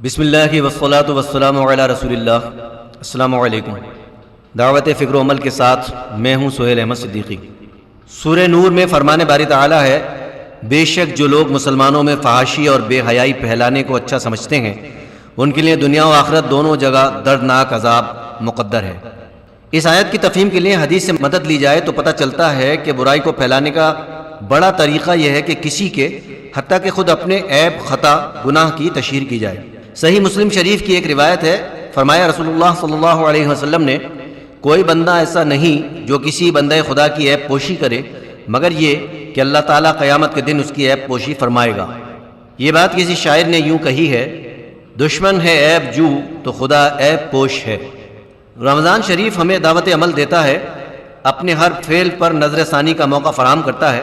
بسم اللہ والصلاۃ والسلام علی رسول اللہ۔ السلام علیکم۔ دعوت فکروعمل کے ساتھ میں ہوں سہیل احمدصدیقی۔ سورہ نور میں فرمان باری تعالیٰ ہے، بے شک جو لوگ مسلمانوں میں فحاشی اور بے حیائی پھیلانے کو اچھا سمجھتے ہیں ان کے لیے دنیا و آخرت دونوں جگہ دردناک عذاب مقدر ہے۔ اس آیت کی تفہیم کے لیے حدیث سے مدد لی جائے تو پتہ چلتا ہے کہ برائی کو پھیلانے کا بڑا طریقہ یہ ہے کہ کسی کے حتیٰ کہ خود اپنے عیب خطا گناہ کی تشہیر کی جائے۔ صحیح مسلم شریف کی ایک روایت ہے، فرمایا رسول اللہ صلی اللہ علیہ وسلم نے، کوئی بندہ ایسا نہیں جو کسی بندہ خدا کی عیب پوشی کرے مگر یہ کہ اللہ تعالیٰ قیامت کے دن اس کی عیب پوشی فرمائے گا۔ یہ بات کسی شاعر نے یوں کہی ہے، دشمن ہے عیب جو تو خدا عیب پوش ہے۔ رمضان شریف ہمیں دعوت عمل دیتا ہے، اپنے ہر فعل پر نظر ثانی کا موقع فراہم کرتا ہے۔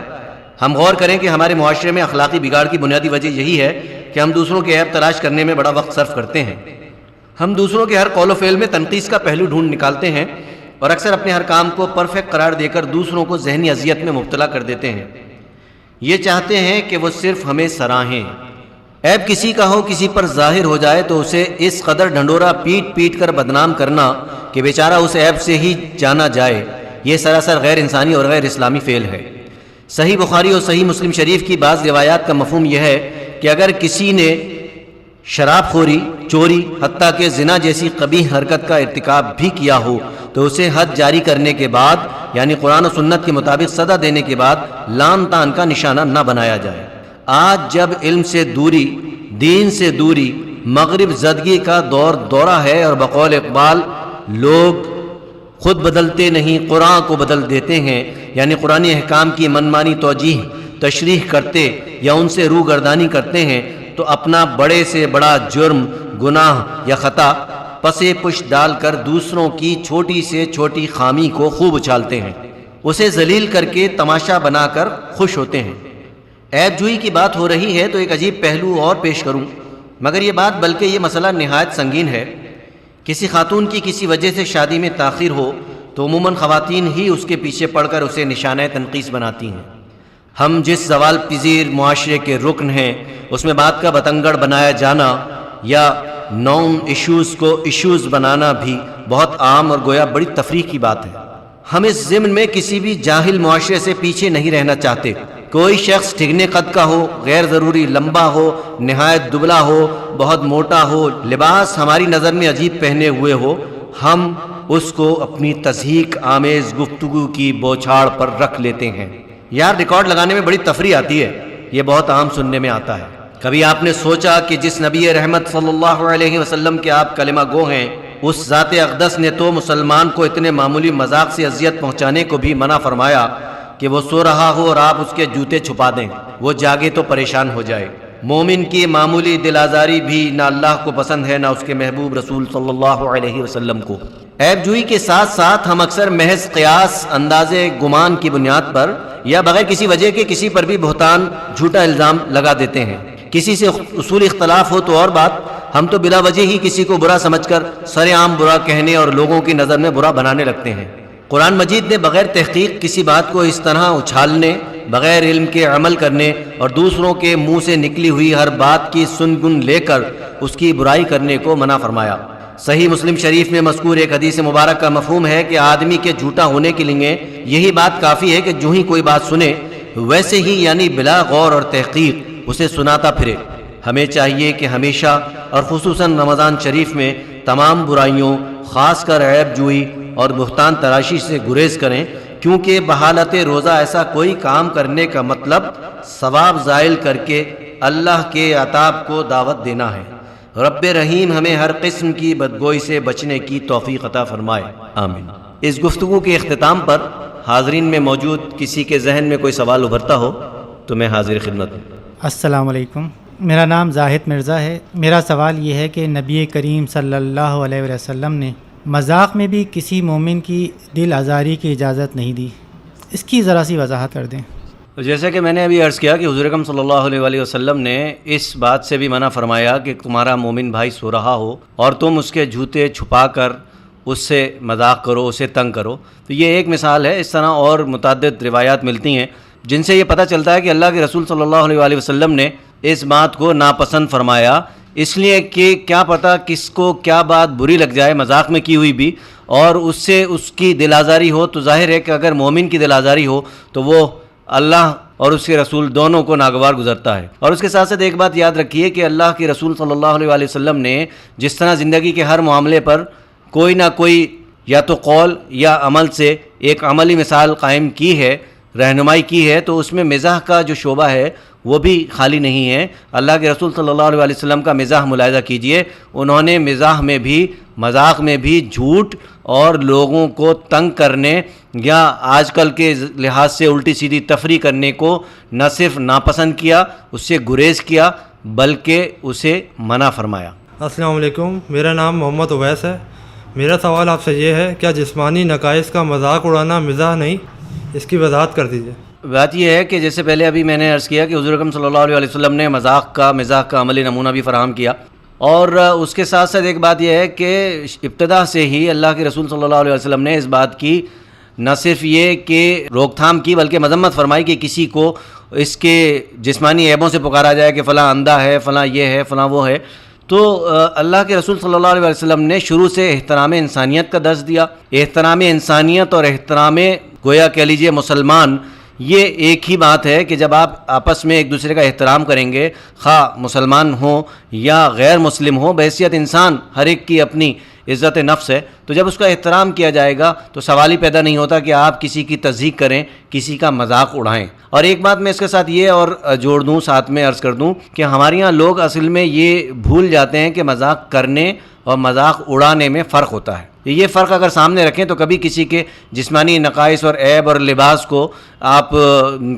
ہم غور کریں کہ ہمارے معاشرے میں اخلاقی بگاڑ کی بنیادی وجہ یہی ہے کہ ہم دوسروں کے عیب تلاش کرنے میں بڑا وقت صرف کرتے ہیں۔ ہم دوسروں کے ہر قول و فعل میں تنقیص کا پہلو ڈھونڈ نکالتے ہیں اور اکثر اپنے ہر کام کو پرفیکٹ قرار دے کر دوسروں کو ذہنی اذیت میں مبتلا کر دیتے ہیں۔ یہ چاہتے ہیں کہ وہ صرف ہمیں سراہیں۔ عیب کسی کا ہو، کسی پر ظاہر ہو جائے تو اسے اس قدر ڈھنڈورا پیٹ پیٹ کر بدنام کرنا کہ بیچارہ اس عیب سے ہی جانا جائے، یہ سراسر غیر انسانی اور غیر اسلامی فعل ہے۔ صحیح بخاری اور صحیح مسلم شریف کی بعض روایات کا مفہوم یہ ہے کہ اگر کسی نے شراب خوری، چوری، حتیٰ کہ زنا جیسی قبیح حرکت کا ارتکاب بھی کیا ہو تو اسے حد جاری کرنے کے بعد، یعنی قرآن و سنت کے مطابق سزا دینے کے بعد، لعن طعن کا نشانہ نہ بنایا جائے۔ آج جب علم سے دوری، دین سے دوری، مغرب زدگی کا دورہ ہے اور بقول اقبال لوگ خود بدلتے نہیں قرآن کو بدل دیتے ہیں، یعنی قرآنی احکام کی منمانی توجیہ تشریح کرتے یا ان سے روگردانی کرتے ہیں، تو اپنا بڑے سے بڑا جرم، گناہ یا خطا پسے پش ڈال کر دوسروں کی چھوٹی سے چھوٹی خامی کو خوب اچھالتے ہیں، اسے ذلیل کر کے تماشا بنا کر خوش ہوتے ہیں۔ عیب جوئی کی بات ہو رہی ہے تو ایک عجیب پہلو اور پیش کروں، مگر یہ بات بلکہ یہ مسئلہ نہایت سنگین ہے۔ کسی خاتون کی کسی وجہ سے شادی میں تاخیر ہو تو عموماً خواتین ہی اس کے پیچھے پڑ کر اسے نشانہ تنقیص بناتی ہیں۔ ہم جس زوال پذیر معاشرے کے رکن ہیں اس میں بات کا بتنگڑ بنایا جانا یا نون ایشوز کو ایشوز بنانا بھی بہت عام اور گویا بڑی تفریح کی بات ہے۔ ہم اس ضمن میں کسی بھی جاہل معاشرے سے پیچھے نہیں رہنا چاہتے۔ کوئی شخص ٹھگنے قد کا ہو، غیر ضروری لمبا ہو، نہایت دبلا ہو، بہت موٹا ہو، لباس ہماری نظر میں عجیب پہنے ہوئے ہو، ہم اس کو اپنی تضحیک آمیز گفتگو کی بوچھاڑ پر رکھ لیتے ہیں۔ یار ریکارڈ لگانے میں بڑی تفریح آتی ہے، یہ بہت عام سننے میں آتا ہے۔ کبھی آپ نے سوچا کہ جس نبی رحمت صلی اللہ علیہ وسلم کے آپ کلمہ گو ہیں، اس ذات اقدس نے تو مسلمان کو اتنے معمولی مذاق سے اذیت پہنچانے کو بھی منع فرمایا کہ وہ سو رہا ہو اور آپ اس کے جوتے چھپا دیں، وہ جاگے تو پریشان ہو جائے۔ مومن کی معمولی دل آزاری بھی نہ اللہ کو پسند ہے نہ اس کے محبوب رسول صلی اللہ علیہ وسلم کو۔ عیب جوئی کے ساتھ ساتھ ہم اکثر محض قیاس، انداز گمان کی بنیاد پر یا بغیر کسی وجہ کے کسی پر بھی بہتان، جھوٹا الزام لگا دیتے ہیں۔ کسی سے اصول اختلاف ہو تو اور بات، ہم تو بلا وجہ ہی کسی کو برا سمجھ کر سر عام برا کہنے اور لوگوں کی نظر میں برا بنانے لگتے ہیں۔ قرآن مجید نے بغیر تحقیق کسی بات کو اس طرح اچھالنے، بغیر علم کے عمل کرنے اور دوسروں کے منہ سے نکلی ہوئی ہر بات کی سن گن لے کر اس کی برائی کرنے کو منع فرمایا۔ صحیح مسلم شریف میں مذکور ایک حدیث مبارک کا مفہوم ہے کہ آدمی کے جھوٹا ہونے کے لیے یہی بات کافی ہے کہ جو ہی کوئی بات سنے ویسے ہی، یعنی بلا غور اور تحقیق اسے سناتا پھرے۔ ہمیں چاہیے کہ ہمیشہ اور خصوصاً رمضان شریف میں تمام برائیوں، خاص کر عیب جوئی اور بہتان تراشی سے گریز کریں، کیونکہ بحالت روزہ ایسا کوئی کام کرنے کا مطلب ثواب زائل کر کے اللہ کے عطاب کو دعوت دینا ہے۔ رب رحیم ہمیں ہر قسم کی بدگوئی سے بچنے کی توفیق عطا فرمائے، آمین۔ اس گفتگو کے اختتام پر حاضرین میں موجود کسی کے ذہن میں کوئی سوال ابھرتا ہو تو میں حاضر خدمت ہوں۔ السلام علیکم، میرا نام زاہد مرزا ہے۔ میرا سوال یہ ہے کہ نبی کریم صلی اللہ علیہ وسلم نے مذاق میں بھی کسی مومن کی دل آزاری کی اجازت نہیں دی، اس کی ذرا سی وضاحت کر دیں۔ جیسے کہ میں نے ابھی عرض کیا کہ حضور اکرم صلی اللہ علیہ وسلم نے اس بات سے بھی منع فرمایا کہ تمہارا مومن بھائی سو رہا ہو اور تم اس کے جوتے چھپا کر اس سے مذاق کرو، اسے تنگ کرو، تو یہ ایک مثال ہے۔ اس طرح اور متعدد روایات ملتی ہیں جن سے یہ پتہ چلتا ہے کہ اللہ کے رسول صلی اللہ علیہ وسلم نے اس بات کو ناپسند فرمایا اس لیے کہ کیا پتہ کس کو کیا بات بری لگ جائے مذاق میں کی ہوئی بھی، اور اس سے اس کی دل آزاری ہو، تو ظاہر ہے کہ اگر مومن کی دل آزاری ہو تو وہ اللہ اور اس کے رسول دونوں کو ناگوار گزرتا ہے۔ اور اس کے ساتھ ساتھ ایک بات یاد رکھیے کہ اللہ کے رسول صلی اللہ علیہ وسلم نے جس طرح زندگی کے ہر معاملے پر کوئی نہ کوئی یا تو قول یا عمل سے ایک عملی مثال قائم کی ہے، رہنمائی کی ہے، تو اس میں مزاح کا جو شعبہ ہے وہ بھی خالی نہیں ہے۔ اللہ کے رسول صلی اللہ علیہ وسلم کا مزاح ملاحظہ کیجئے، انہوں نے مزاح میں بھی مذاق میں بھی جھوٹ اور لوگوں کو تنگ کرنے یا آج کل کے لحاظ سے الٹی سیدھی تفریح کرنے کو نہ صرف ناپسند کیا، اس سے گریز کیا، بلکہ اسے منع فرمایا۔ السلام علیکم، میرا نام محمد اویس ہے۔ میرا سوال آپ سے یہ ہے، کیا جسمانی نقائص کا مذاق اڑانا مزاح نہیں؟ اس کی وضاحت کر دیجیے۔ بات یہ ہے کہ جیسے پہلے ابھی میں نے عرض کیا کہ حضور اکرم صلی اللہ علیہ وسلم نے مزاح کا عملی نمونہ بھی فراہم کیا، اور اس کے ساتھ ساتھ ایک بات یہ ہے کہ ابتدا سے ہی اللہ کے رسول صلی اللہ علیہ وسلم نے اس بات کی نہ صرف یہ کہ روک تھام کی بلکہ مذمت فرمائی کہ کسی کو اس کے جسمانی عیبوں سے پکارا جائے کہ فلاں اندھا ہے، فلاں یہ ہے، فلاں وہ ہے۔ تو اللہ کے رسول صلی اللہ علیہ وسلم نے شروع سے احترام انسانیت کا درس دیا۔ احترام انسانیت اور احترام گویا کہہ لیجیے مسلمان، یہ ایک ہی بات ہے کہ جب آپ آپس میں ایک دوسرے کا احترام کریں گے، خواہ مسلمان ہوں یا غیر مسلم ہوں، بحیثیت انسان ہر ایک کی اپنی عزت نفس ہے، تو جب اس کا احترام کیا جائے گا تو سوال ہی پیدا نہیں ہوتا کہ آپ کسی کی تضحیق کریں، کسی کا مذاق اڑائیں۔ اور ایک بات میں اس کے ساتھ یہ اور جوڑ دوں، ساتھ میں عرض کر دوں کہ ہمارے یہاں لوگ اصل میں یہ بھول جاتے ہیں کہ مذاق کرنے اور مذاق اڑانے میں فرق ہوتا ہے۔ یہ فرق اگر سامنے رکھیں تو کبھی کسی کے جسمانی نقائص اور عیب اور لباس کو آپ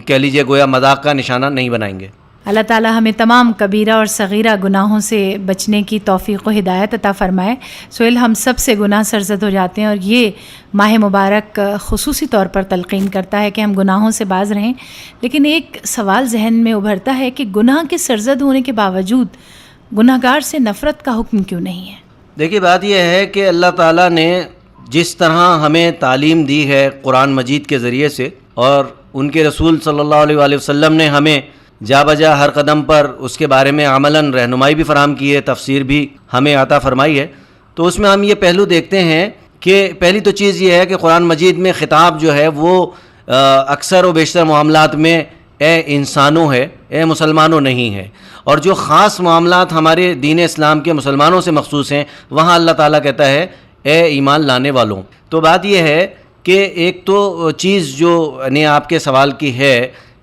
کہہ لیجئے گویا مذاق کا نشانہ نہیں بنائیں گے۔ اللہ تعالی ہمیں تمام کبیرہ اور صغیرہ گناہوں سے بچنے کی توفیق و ہدایت عطا فرمائے۔ سہیل، ہم سب سے گناہ سرزد ہو جاتے ہیں، اور یہ ماہ مبارک خصوصی طور پر تلقین کرتا ہے کہ ہم گناہوں سے باز رہیں، لیکن ایک سوال ذہن میں ابھرتا ہے کہ گناہ کے سرزد ہونے کے باوجود گناہ گار سے نفرت کا حکم کیوں نہیں ہے؟ دیکھیے بات یہ ہے کہ اللہ تعالیٰ نے جس طرح ہمیں تعلیم دی ہے قرآن مجید کے ذریعے سے، اور ان کے رسول صلی اللہ علیہ وسلم نے ہمیں جا بجا ہر قدم پر اس کے بارے میں عملاً رہنمائی بھی فراہم کی ہے، تفسیر بھی ہمیں عطا فرمائی ہے، تو اس میں ہم یہ پہلو دیکھتے ہیں کہ پہلی تو چیز یہ ہے کہ قرآن مجید میں خطاب جو ہے وہ اکثر و بیشتر معاملات میں اے انسانوں ہے، اے مسلمانوں نہیں ہے، اور جو خاص معاملات ہمارے دین اسلام کے مسلمانوں سے مخصوص ہیں وہاں اللہ تعالیٰ کہتا ہے اے ایمان لانے والوں۔ تو بات یہ ہے کہ ایک تو چیز جو نے آپ کے سوال کی ہے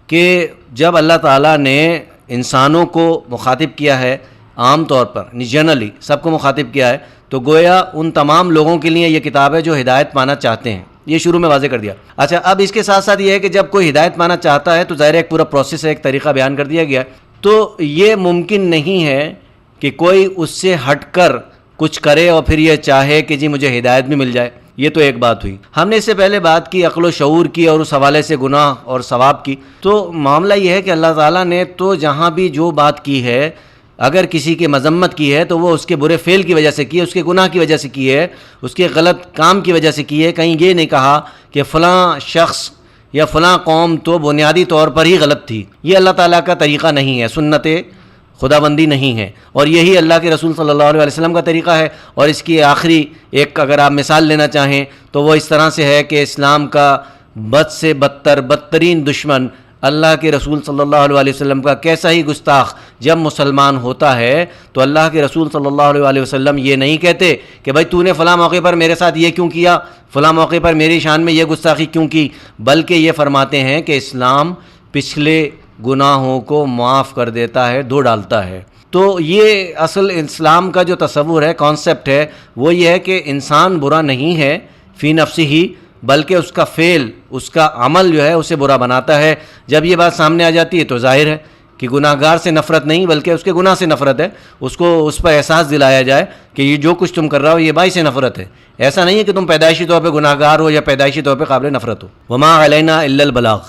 کہ جب اللہ تعالیٰ نے انسانوں کو مخاطب کیا ہے، عام طور پر جنرلی سب کو مخاطب کیا ہے، تو گویا ان تمام لوگوں کے لیے یہ کتاب ہے جو ہدایت پانا چاہتے ہیں، یہ شروع میں واضح کر دیا۔ اچھا، اب اس کے ساتھ ساتھ یہ ہے کہ جب کوئی ہدایت پانا چاہتا ہے تو ظاہر ایک پورا پروسیس ہے، ایک طریقہ بیان کر دیا گیا، تو یہ ممکن نہیں ہے کہ کوئی اس سے ہٹ کر کچھ کرے اور پھر یہ چاہے کہ جی مجھے ہدایت بھی مل جائے۔ یہ تو ایک بات ہوئی۔ ہم نے اس سے پہلے بات کی عقل و شعور کی اور اس حوالے سے گناہ اور ثواب کی، تو معاملہ یہ ہے کہ اللہ تعالیٰ نے تو جہاں بھی جو بات کی ہے، اگر کسی کی مذمت کی ہے تو وہ اس کے برے فعل کی وجہ سے کی ہے، اس کے گناہ کی وجہ سے کی ہے، اس کے غلط کام کی وجہ سے کی ہے۔ کہیں یہ نہیں کہا کہ فلاں شخص یا فلاں قوم تو بنیادی طور پر ہی غلط تھی۔ یہ اللہ تعالیٰ کا طریقہ نہیں ہے، سنت خدا بندی نہیں ہے، اور یہی اللہ کے رسول صلی اللہ علیہ وسلم کا طریقہ ہے۔ اور اس کی آخری ایک اگر آپ مثال لینا چاہیں تو وہ اس طرح سے ہے کہ اسلام کا بد سے بدترین دشمن اللہ کے رسول صلی اللہ علیہ وسلم کا کیسا ہی گستاخ جب مسلمان ہوتا ہے تو اللہ کے رسول صلی اللہ علیہ وسلم یہ نہیں کہتے کہ بھائی تو نے فلاں موقع پر میرے ساتھ یہ کیوں کیا، فلاں موقع پر میری شان میں یہ گستاخی کیوں کی، بلکہ یہ فرماتے ہیں کہ اسلام پچھلے گناہوں کو معاف کر دیتا ہے، دھو ڈالتا ہے۔ تو یہ اصل اسلام کا جو تصور ہے، کانسیپٹ ہے، وہ یہ ہے کہ انسان برا نہیں ہے فی نفسہ ہی، بلکہ اس کا فعل، اس کا عمل جو ہے اسے برا بناتا ہے۔ جب یہ بات سامنے آ جاتی ہے تو ظاہر ہے کہ گناہ گار سے نفرت نہیں بلکہ اس کے گناہ سے نفرت ہے، اس کو اس پر احساس دلایا جائے کہ یہ جو کچھ تم کر رہا ہو یہ باعث نفرت ہے۔ ایسا نہیں ہے کہ تم پیدائشی طور پہ گناہ گار ہو یا پیدائشی طور پہ قابل نفرت ہو۔ وما علینا الا البلاغ۔